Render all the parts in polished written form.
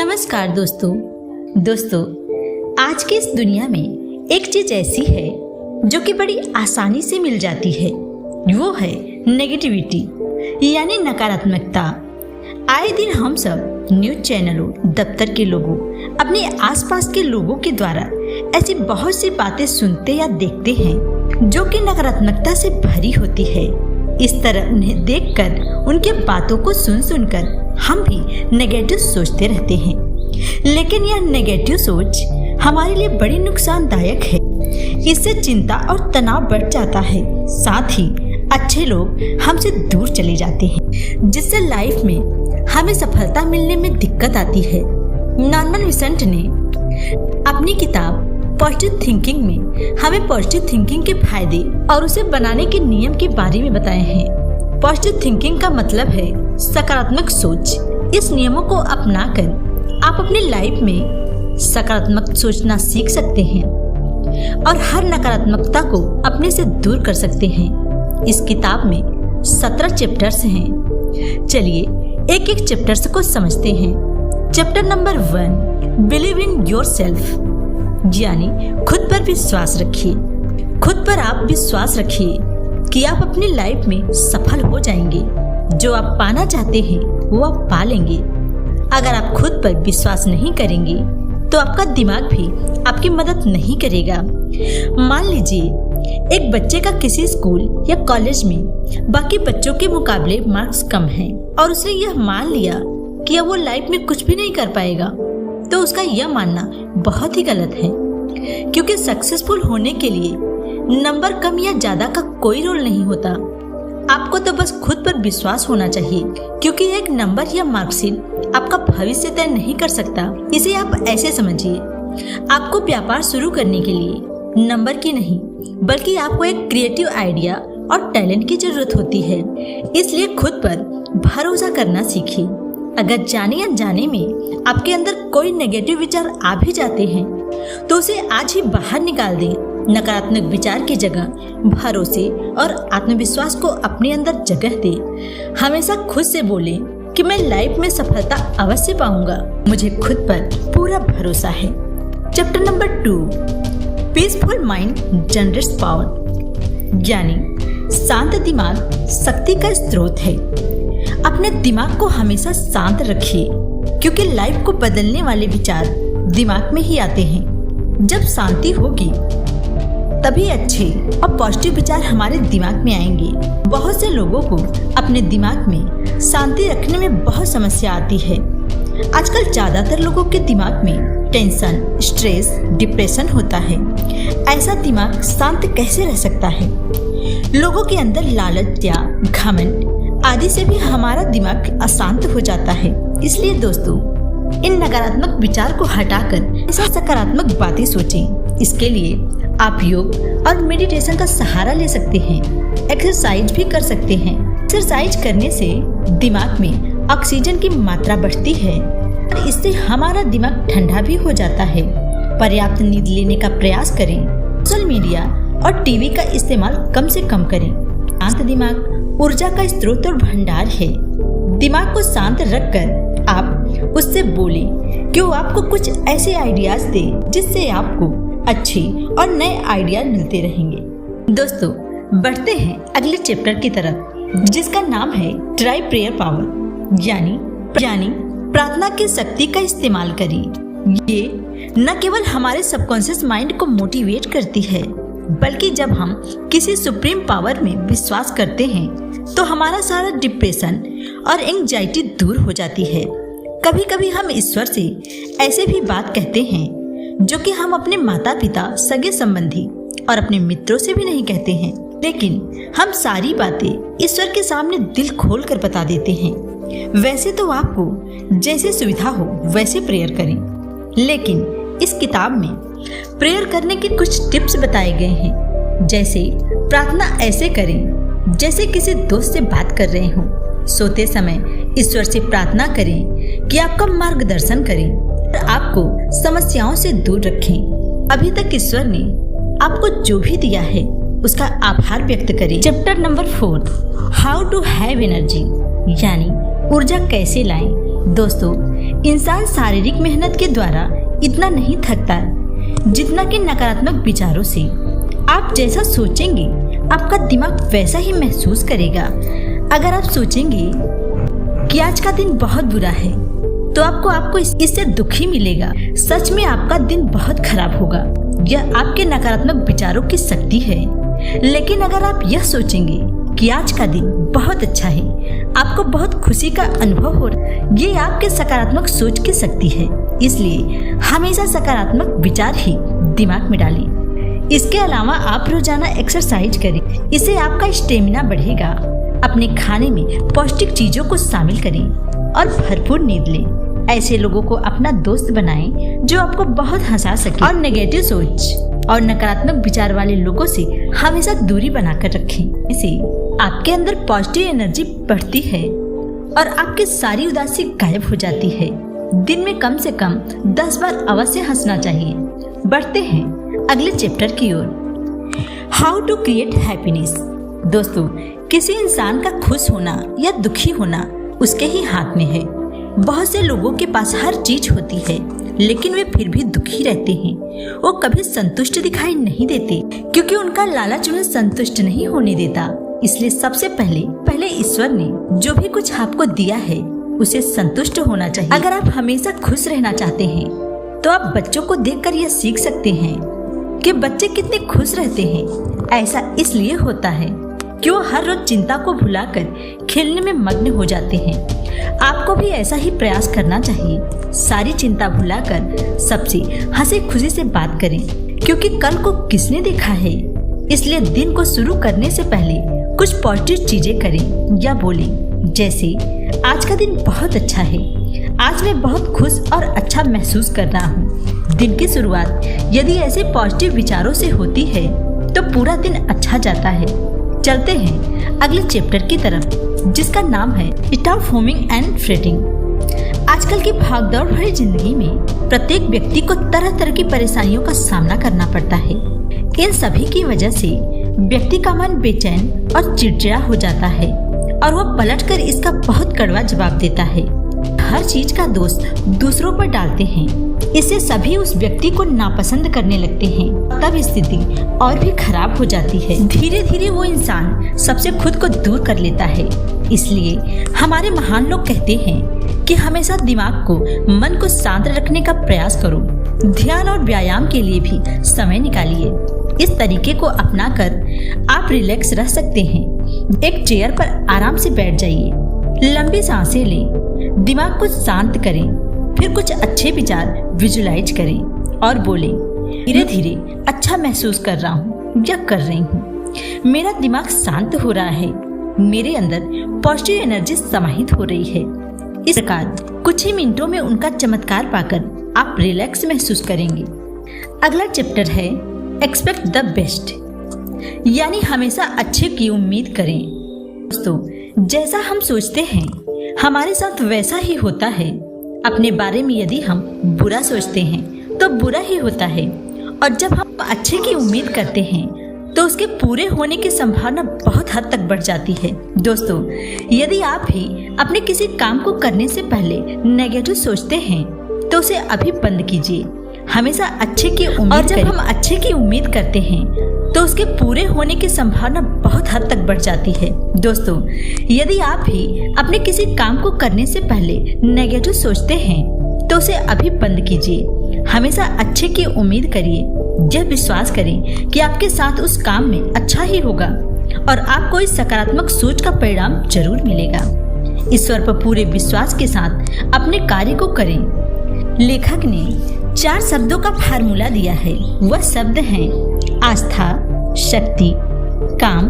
नमस्कार दोस्तों, आज की इस दुनिया में एक चीज ऐसी है जो कि बड़ी आसानी से मिल जाती है। वो है नेगेटिविटी यानी नकारात्मकता। आए दिन हम सब न्यूज चैनलों, दफ्तर के लोगों, अपने आसपास के लोगों के द्वारा ऐसी बहुत सी बातें सुनते या देखते हैं जो कि नकारात्मकता से भरी होती है। इस तरह उन्हें देखकर, उनके बातों को सुनकर हम भी नेगेटिव सोचते रहते हैं। लेकिन यह नेगेटिव सोच हमारे लिए बड़ी नुकसानदायक है। इससे चिंता और तनाव बढ़ जाता है, साथ ही अच्छे लोग हमसे दूर चले जाते हैं, जिससे लाइफ में हमें सफलता मिलने में दिक्कत आती है। नॉर्मन विसेंट ने अपनी किताब पॉजिटिव थिंकिंग में हमें पॉजिटिव थिंकिंग के फायदे और उसे बनाने के नियम के बारे में बताए हैं। पॉजिटिव थिंकिंग का मतलब है सकारात्मक सोच। इस नियमों को अपनाकर आप अपनी लाइफ में सकारात्मक सोचना सीख सकते हैं और हर नकारात्मकता को अपने से दूर कर सकते हैं। इस किताब में 17 चैप्टर्स हैं। चलिए एक एक चैप्टर्स को समझते हैं। Chapter number 1, believe in yourself, यानी खुद पर विश्वास रखिए। खुद पर आप विश्वास रखिए कि आप अपनी लाइफ में सफल हो जाएंगे। जो आप पाना चाहते हैं वो आप पा लेंगे। अगर आप खुद पर विश्वास नहीं करेंगे तो आपका दिमाग भी आपकी मदद नहीं करेगा। मान लीजिए एक बच्चे का किसी स्कूल या कॉलेज में बाकी बच्चों के मुकाबले मार्क्स कम हैं और उसने यह मान लिया कि अब वो लाइफ में कुछ भी नहीं कर पाएगा, तो उसका यह मानना बहुत ही गलत है। क्योंकि सक्सेसफुल होने के लिए नंबर कम या ज्यादा का कोई रोल नहीं होता। आपको तो बस खुद पर विश्वास होना चाहिए, क्योंकि एक नंबर या मार्कशीट आपका भविष्य तय नहीं कर सकता। इसे आप ऐसे समझिए, आपको व्यापार शुरू करने के लिए नंबर की नहीं बल्कि आपको एक क्रिएटिव आइडिया और टैलेंट की जरूरत होती है। इसलिए खुद पर भरोसा करना सीखिए। अगर जाने अनजाने में आपके अंदर कोई नेगेटिव विचार आ भी जाते हैं तो उसे आज ही बाहर निकाल दें। नकारात्मक विचार की जगह भरोसे और आत्मविश्वास को अपने अंदर जगह दें। हमेशा खुद से बोलें कि मैं लाइफ में सफलता अवश्य पाऊंगा, मुझे खुद पर पूरा भरोसा है। Chapter number 2, peaceful mind generates power, यानी शांत दिमाग शक्ति का स्रोत है। अपने दिमाग को हमेशा शांत रखिए, क्योंकि लाइफ को बदलने वाले विचार दिमाग में ही आते हैं। जब शांति होगी तभी अच्छे और पॉजिटिव विचार हमारे दिमाग में आएंगे। बहुत से लोगों को अपने दिमाग में शांति रखने में बहुत समस्या आती है। आजकल ज्यादातर लोगों के दिमाग में टेंशन, स्ट्रेस, डिप्रेशन होता है। ऐसा दिमाग शांत कैसे रह सकता है? लोगों के अंदर लालच या घमंड आदि से भी हमारा दिमाग अशांत हो जाता है। इसलिए दोस्तों, इन नकारात्मक विचार को हटाकर ऐसा सकारात्मक बातें सोचें। इसके लिए आप योग और मेडिटेशन का सहारा ले सकते हैं। एक्सरसाइज भी कर सकते हैं। एक्सरसाइज करने से दिमाग में ऑक्सीजन की मात्रा बढ़ती है और इससे हमारा दिमाग ठंडा भी हो जाता है। पर्याप्त नींद लेने का प्रयास करें। सोशल मीडिया और टीवी का इस्तेमाल कम से कम करें। शांत दिमाग ऊर्जा का स्रोत और भंडार है। दिमाग को शांत रखकर आप उससे बोलें कि वो आपको कुछ ऐसे आइडियाज दे जिससे आपको अच्छे और नए आइडियाज मिलते रहेंगे। दोस्तों, बढ़ते हैं अगले चैप्टर की तरफ, जिसका नाम है ट्राई प्रेयर पावर, यानी प्रार्थना की शक्ति का इस्तेमाल करें। ये न केवल हमारे सबकॉन्शियस माइंड को मोटिवेट करती है, बल्कि जब हम किसी सुप्रीम पावर में विश्वास करते हैं तो हमारा सारा डिप्रेशन और एंजाइटी दूर हो जाती है। कभी कभी हम ईश्वर से ऐसे भी बात कहते हैं जो कि हम अपने माता पिता, सगे संबंधी और अपने मित्रों से भी नहीं कहते हैं। लेकिन हम सारी बातें ईश्वर के सामने दिल खोल कर बता देते हैं। वैसे तो आपको जैसे सुविधा हो वैसे प्रेयर करें, लेकिन इस किताब में प्रेयर करने के कुछ टिप्स बताए गए हैं। जैसे प्रार्थना ऐसे करें जैसे किसी दोस्त से बात कर रहे हों। सोते समय ईश्वर से प्रार्थना करें कि आपका मार्गदर्शन करें और आपको समस्याओं से दूर रखें। अभी तक ईश्वर ने आपको जो भी दिया है उसका आभार व्यक्त करें। Chapter number 4, how to have energy, यानी ऊर्जा कैसे लाएं। दोस्तों, इंसान शारीरिक मेहनत के द्वारा इतना नहीं थकता जितना कि नकारात्मक विचारों से। आप जैसा सोचेंगे आपका दिमाग वैसा ही महसूस करेगा। अगर आप सोचेंगे कि आज का दिन बहुत बुरा है तो आपको इससे दुख ही मिलेगा। सच में आपका दिन बहुत खराब होगा। यह आपके नकारात्मक विचारों की शक्ति है। लेकिन अगर आप यह सोचेंगे कि आज का दिन बहुत अच्छा है, आपको बहुत खुशी का अनुभव हो रहा है, ये आपके सकारात्मक सोच की शक्ति है। इसलिए हमेशा सकारात्मक विचार ही दिमाग में डालें। इसके अलावा आप रोजाना एक्सरसाइज करें, इससे आपका स्टेमिना बढ़ेगा। अपने खाने में पौष्टिक चीजों को शामिल करें और भरपूर नींद लें। ऐसे लोगों को अपना दोस्त बनाएं जो आपको बहुत हंसा सके। और नेगेटिव सोच और नकारात्मक विचार वाले लोगों से हमेशा दूरी बनाकर रखें। इसे आपके अंदर पॉजिटिव एनर्जी बढ़ती है और आपकी सारी उदासी गायब हो जाती है। दिन में कम से कम 10 बार अवश्य हंसना चाहिए। बढ़ते हैं अगले चैप्टर की ओर, हाउ टू क्रिएट हैप्पीनेस। दोस्तों, किसी इंसान का खुश होना या दुखी होना उसके ही हाथ में है। बहुत से लोगों के पास हर चीज होती है लेकिन वे फिर भी दुखी रहते हैं। वो कभी संतुष्ट दिखाई नहीं देते क्योंकि उनका लालच उन्हें संतुष्ट नहीं होने देता। इसलिए सबसे पहले ईश्वर ने जो भी कुछ आपको दिया है उसे संतुष्ट होना चाहिए। अगर आप हमेशा खुश रहना चाहते हैं तो आप बच्चों को देखकर यह सीख सकते हैं कि बच्चे कितने खुश रहते हैं। ऐसा इसलिए होता है कि वो हर रोज चिंता को भुलाकर खेलने में मग्न हो जाते हैं। आपको भी ऐसा ही प्रयास करना चाहिए। सारी चिंता भुलाकर सबसे हंसी खुशी से बात करें क्योंकि कल को किसने देखा है। इसलिए दिन को शुरू करने से पहले कुछ पॉजिटिव चीजें करें या बोलें, जैसे आज का दिन बहुत अच्छा है, आज मैं बहुत खुश और अच्छा महसूस कर रहा हूँ। दिन की शुरुआत यदि ऐसे पॉजिटिव विचारों से होती है तो पूरा दिन अच्छा जाता है। चलते हैं अगले चैप्टर की तरफ जिसका नाम है स्टॉप फोमिंग एंड फ्रेटिंग। आजकल की भागदौड़ भरी जिंदगी में प्रत्येक व्यक्ति को तरह तरह की परेशानियों का सामना करना पड़ता है। इन सभी की वजह से व्यक्ति का मन बेचैन और चिड़चिड़ा हो जाता है और वह पलटकर इसका बहुत कड़वा जवाब देता है। हर चीज का दोष दूसरों पर डालते हैं। इससे सभी उस व्यक्ति को नापसंद करने लगते हैं। तब स्थिति और भी खराब हो जाती है। धीरे धीरे वो इंसान सबसे खुद को दूर कर लेता है। इसलिए हमारे महान लोग कहते हैं कि हमेशा दिमाग को, मन को शांत रखने का प्रयास करो। ध्यान और व्यायाम के लिए भी समय निकालिए। इस तरीके को अपनाकर आप रिलैक्स रह सकते हैं। एक चेयर पर आराम से बैठ जाइए, लंबी सांसें लें, दिमाग को शांत करें, फिर कुछ अच्छे विचार विजुलाइज करें और बोलें, धीरे धीरे अच्छा महसूस कर रहा हूँ या कर रही हूँ, मेरा दिमाग शांत हो रहा है, मेरे अंदर पॉजिटिव एनर्जी समाहित हो रही है। इस प्रकार कुछ ही मिनटों में उनका चमत्कार पाकर आप रिलैक्स महसूस करेंगे। अगला चैप्टर है एक्सपेक्ट द बेस्ट, यानी हमेशा अच्छे की उम्मीद करें। दोस्तों, जैसा हम सोचते हैं हमारे साथ वैसा ही होता है। अपने बारे में यदि हम बुरा सोचते हैं तो बुरा ही होता है, और जब हम अच्छे की उम्मीद करते हैं तो उसके पूरे होने की संभावना बहुत हद तक बढ़ जाती है। दोस्तों, यदि आप भी अपने किसी काम को करने से पहले नेगेटिव सोचते हैं तो उसे अभी बंद कीजिए। हमेशा अच्छे की उम्मीद और जब हम अच्छे की उम्मीद करते हैं तो उसके पूरे होने की संभावना बहुत हद तक बढ़ जाती है। दोस्तों, यदि आप भी अपने किसी काम को करने से पहले नेगेटिव सोचते हैं तो उसे अभी बंद कीजिए। हमेशा अच्छे की उम्मीद करिए। यह विश्वास करें कि आपके साथ उस काम में अच्छा ही होगा और आपको इस सकारात्मक सोच का परिणाम जरूर मिलेगा। ईश्वर पर पूरे विश्वास के साथ अपने कार्य को करें। लेखक ने 4 शब्दों का फार्मूला दिया है। वह शब्द हैं आस्था, शक्ति, काम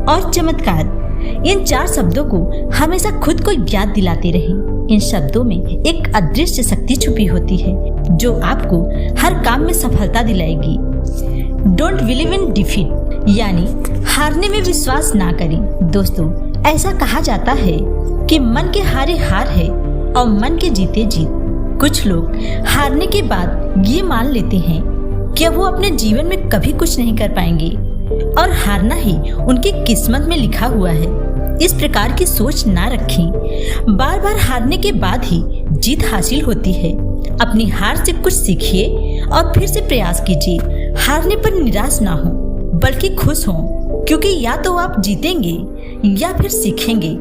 और चमत्कार। इन 4 शब्दों को हमेशा खुद को याद दिलाते रहें। इन शब्दों में एक अदृश्य शक्ति छुपी होती है जो आपको हर काम में सफलता दिलाएगी। डोंट बिलीव इन डिफीट, यानी हारने में विश्वास ना करें। दोस्तों, ऐसा कहा जाता है कि मन के हारे हार है और मन के जीते जीत। कुछ लोग हारने के बाद ये मान लेते हैं कि वो अपने जीवन में कभी कुछ नहीं कर पाएंगे और हारना ही उनकी किस्मत में लिखा हुआ है। इस प्रकार की सोच ना रखें। बार बार हारने के बाद ही जीत हासिल होती है। अपनी हार से कुछ सीखिए और फिर से प्रयास कीजिए। हारने पर निराश ना हो, बल्कि खुश हो, क्योंकि या तो आप जीतेंगे या फिर सीखेंगे।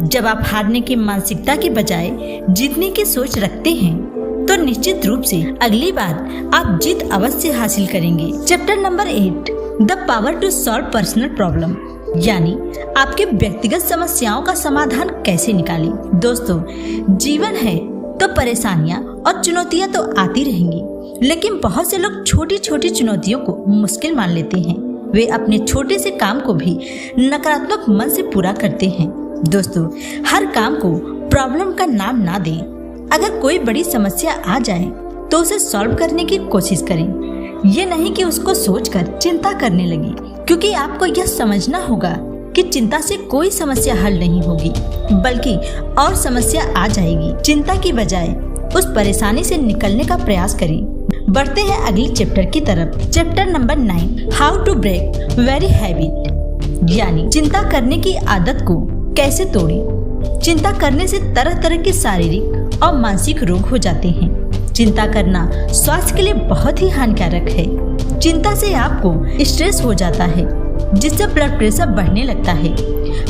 जब आप हारने की मानसिकता के बजाय जीतने की सोच रखते हैं तो निश्चित रूप से अगली बार आप जीत अवश्य हासिल करेंगे। Chapter number 8, the power to solve personal problem, यानी आपके व्यक्तिगत समस्याओं का समाधान कैसे निकालें। दोस्तों, जीवन है तो परेशानियां और चुनौतियां तो आती रहेंगी, लेकिन बहुत से लोग छोटी छोटी चुनौतियों को मुश्किल मान लेते हैं। वे अपने छोटे से काम को भी नकारात्मक मन से पूरा करते हैं। दोस्तों, हर काम को प्रॉब्लम का नाम ना दें। अगर कोई बड़ी समस्या आ जाए तो उसे सॉल्व करने की कोशिश करें। ये नहीं कि उसको सोचकर चिंता करने लगे, क्योंकि आपको यह समझना होगा कि चिंता से कोई समस्या हल नहीं होगी, बल्कि और समस्या आ जाएगी। चिंता की बजाय उस परेशानी से निकलने का प्रयास करें। बढ़ते हैं अगले चैप्टर की तरफ। Chapter number 9, how to break worry habit, यानी चिंता करने की आदत को कैसे तोड़ें। चिंता करने से तरह तरह के शारीरिक और मानसिक रोग हो जाते हैं। चिंता करना स्वास्थ्य के लिए बहुत ही हानिकारक है। चिंता से आपको स्ट्रेस हो जाता है, जिससे ब्लड प्रेशर बढ़ने लगता है।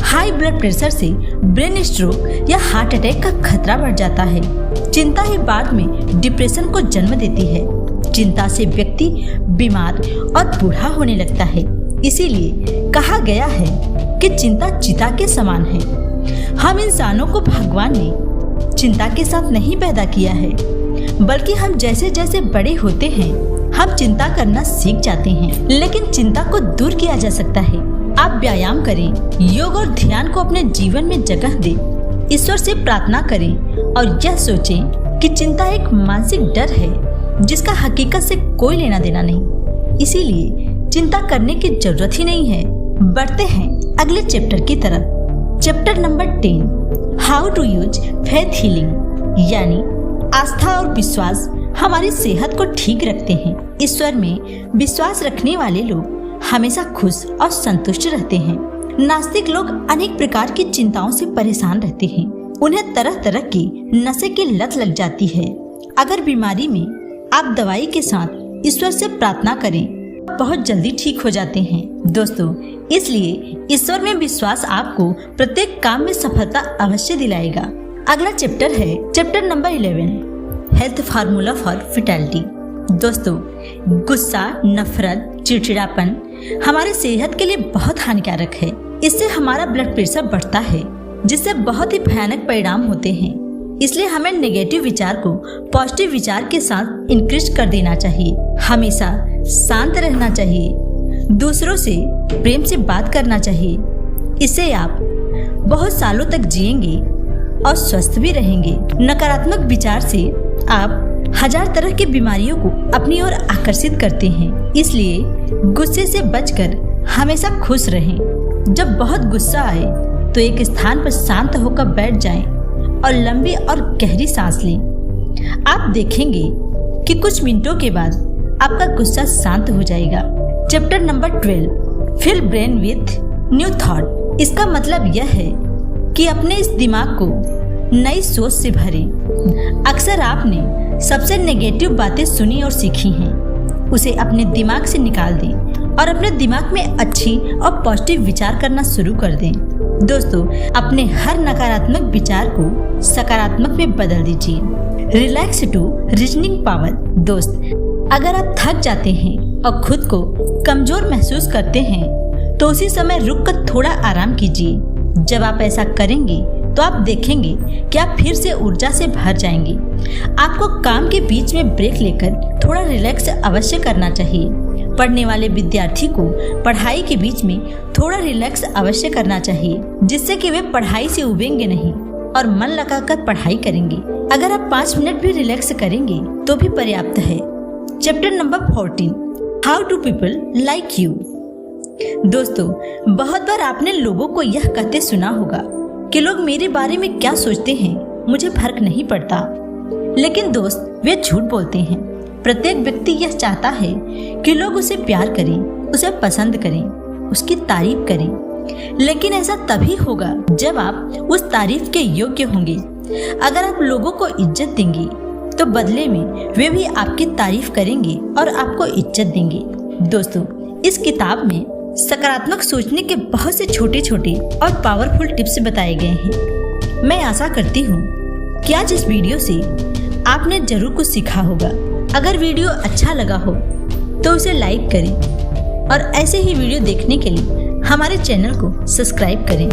हाई ब्लड प्रेशर से ब्रेन स्ट्रोक या हार्ट अटैक का खतरा बढ़ जाता है। चिंता ही बाद में डिप्रेशन को जन्म देती है। चिंता से व्यक्ति बीमार और बूढ़ा होने लगता है। इसीलिए कहा गया है कि चिंता चिता के समान है। हम इंसानों को भगवान ने चिंता के साथ नहीं पैदा किया है, बल्कि हम जैसे जैसे बड़े होते हैं हम चिंता करना सीख जाते हैं। लेकिन चिंता को दूर किया जा सकता है। आप व्यायाम करें, योग और ध्यान को अपने जीवन में जगह दें, ईश्वर से प्रार्थना करें और यह सोचें कि चिंता एक मानसिक डर है जिसका हकीकत से कोई लेना देना नहीं। इसीलिए चिंता करने की जरूरत ही नहीं है। बढ़ते हैं अगले चैप्टर की तरफ। Chapter number 10, how to use faith healing, यानी आस्था और विश्वास हमारी सेहत को ठीक रखते हैं। ईश्वर में विश्वास रखने वाले लोग हमेशा खुश और संतुष्ट रहते हैं। नास्तिक लोग अनेक प्रकार की चिंताओं से परेशान रहते हैं। उन्हें तरह तरह की नशे की लत लग जाती है। अगर बीमारी में आप दवाई के साथ ईश्वर से प्रार्थना करें, बहुत जल्दी ठीक हो जाते हैं। दोस्तों, इसलिए ईश्वर में विश्वास आपको प्रत्येक काम में सफलता अवश्य दिलाएगा। अगला चैप्टर है chapter number 11, health formula for vitality. दोस्तों, गुस्सा, नफरत, चिड़चिड़ापन हमारे सेहत के लिए बहुत हानिकारक है। इससे हमारा ब्लड प्रेशर बढ़ता है, जिससे बहुत ही भयानक परिणाम होते हैं। इसलिए हमें नेगेटिव विचार को पॉजिटिव विचार के साथ इंक्रीज कर देना चाहिए। हमेशा शांत रहना चाहिए। दूसरों से प्रेम से बात करना चाहिए। इससे आप बहुत सालों तक जिएंगे और स्वस्थ भी रहेंगे। नकारात्मक विचार से आप हजार तरह की बीमारियों को अपनी ओर आकर्षित करते हैं। इसलिए गुस्से से बचकर हमेशा खुश रहें। जब बहुत गुस्सा आए तो एक स्थान पर शांत होकर बैठ जाएं और लंबी और गहरी सांस लें। आप देखेंगे कि कुछ मिनटों के बाद आपका गुस्सा शांत हो जाएगा। Chapter number 12, fill brain with new thought. इसका मतलब यह है कि अपने इस दिमाग को नई सोच से भरें। अक्सर आपने सबसे नेगेटिव बातें सुनी और सीखी हैं, उसे अपने दिमाग से निकाल दें और अपने दिमाग में अच्छी और पॉजिटिव विचार करना शुरू कर दें। दोस्तों, अपने हर नकारात्मक विचार को सकारात्मक में बदल दीजिए। Relax to reasoning power. दोस्त, अगर आप थक जाते हैं और खुद को कमजोर महसूस करते हैं तो उसी समय रुककर थोड़ा आराम कीजिए। जब आप ऐसा करेंगे तो आप देखेंगे कि आप फिर से ऊर्जा से भर जाएंगे। आपको काम के बीच में ब्रेक लेकर थोड़ा रिलैक्स अवश्य करना चाहिए। पढ़ने वाले विद्यार्थी को पढ़ाई के बीच में थोड़ा रिलैक्स अवश्य करना चाहिए, जिससे कि वे पढ़ाई से उबेंगे नहीं और मन लगाकर पढ़ाई करेंगे। अगर आप 5 मिनट भी रिलैक्स करेंगे तो भी पर्याप्त है। Chapter number 14, how to people like you. दोस्तों, बहुत बार आपने लोगों को यह कहते सुना होगा कि लोग मेरे बारे में क्या सोचते हैं मुझे फर्क नहीं पड़ता। लेकिन दोस्त, वे झूठ बोलते हैं। प्रत्येक व्यक्ति यह चाहता है कि लोग उसे प्यार करें, उसे पसंद करें, उसकी तारीफ करें लेकिन ऐसा तभी होगा जब आप उस तारीफ के योग्य होंगे। अगर आप लोगों को इज्जत देंगे तो बदले में वे भी आपकी तारीफ करेंगे और आपको इज्जत देंगे। दोस्तों, इस किताब में सकारात्मक सोचने के बहुत से छोटे छोटे और पावरफुल टिप्स बताए गए हैं। मैं आशा करती हूँ कि आज इस वीडियो से आपने जरूर कुछ सीखा होगा। अगर वीडियो अच्छा लगा हो तो उसे लाइक करें और ऐसे ही वीडियो देखने के लिए हमारे चैनल को सब्सक्राइब करें।